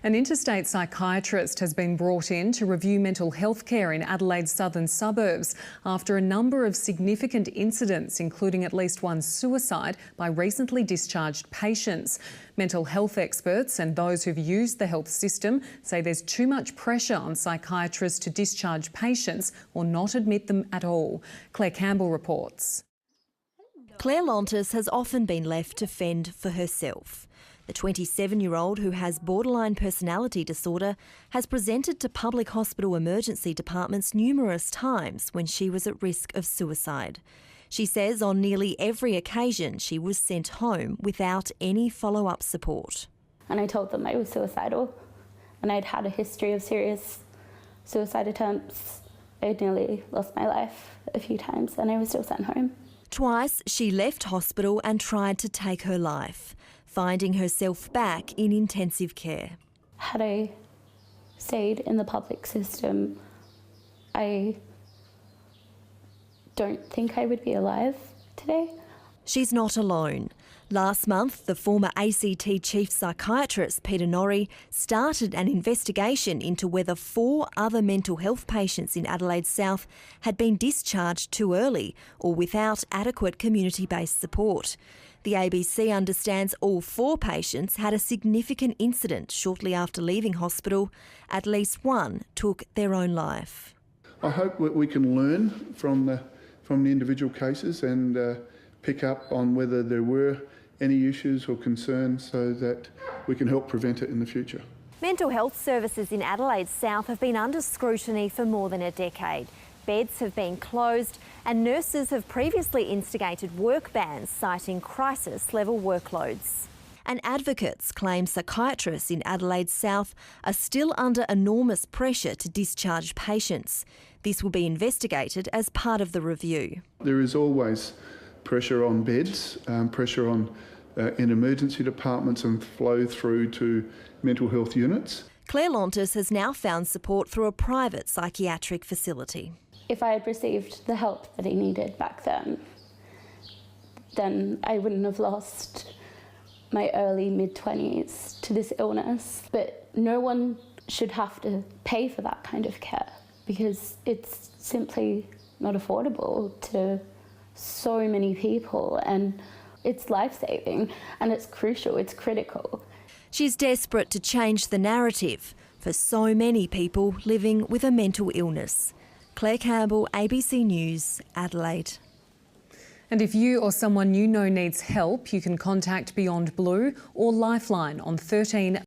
An interstate psychiatrist has been brought in to review mental health care in Adelaide's southern suburbs after a number of significant incidents, including at least one suicide by recently discharged patients. Mental health experts and those who've used the health system say there's too much pressure on psychiatrists to discharge patients or not admit them at all. Claire Campbell reports. Claire Lontis has often been left to fend for herself. The 27-year-old, who has borderline personality disorder, has presented to public hospital emergency departments numerous times when she was at risk of suicide. She says on nearly every occasion she was sent home without any follow-up support. And I told them I was suicidal and I'd had a history of serious suicide attempts. I'd nearly lost my life a few times and I was still sent home. Twice she left hospital and tried to take her life, finding herself back in intensive care. Had I stayed in the public system, I don't think I would be alive today. She's not alone. Last month, the former ACT chief psychiatrist, Peter Norrie, started an investigation into whether 4 other mental health patients in Adelaide South had been discharged too early or without adequate community-based support. The ABC understands all 4 patients had a significant incident shortly after leaving hospital. At least one took their own life. I hope that we can learn from the individual cases and pick up on whether there were any issues or concerns so that we can help prevent it in the future. Mental health services in Adelaide South have been under scrutiny for more than a decade. Beds have been closed and nurses have previously instigated work bans, citing crisis-level workloads. And advocates claim psychiatrists in Adelaide South are still under enormous pressure to discharge patients. This will be investigated as part of the review. There is always pressure on beds, pressure on in emergency departments and flow through to mental health units. Claire Lontis has now found support through a private psychiatric facility. If I had received the help that I needed back then I wouldn't have lost my early mid-20s to this illness. But no one should have to pay for that kind of care because it's simply not affordable to so many people, and it's life-saving and it's crucial, it's critical. She's desperate to change the narrative for so many people living with a mental illness. Claire Campbell, ABC News, Adelaide. And if you or someone you know needs help, you can contact Beyond Blue or Lifeline on 13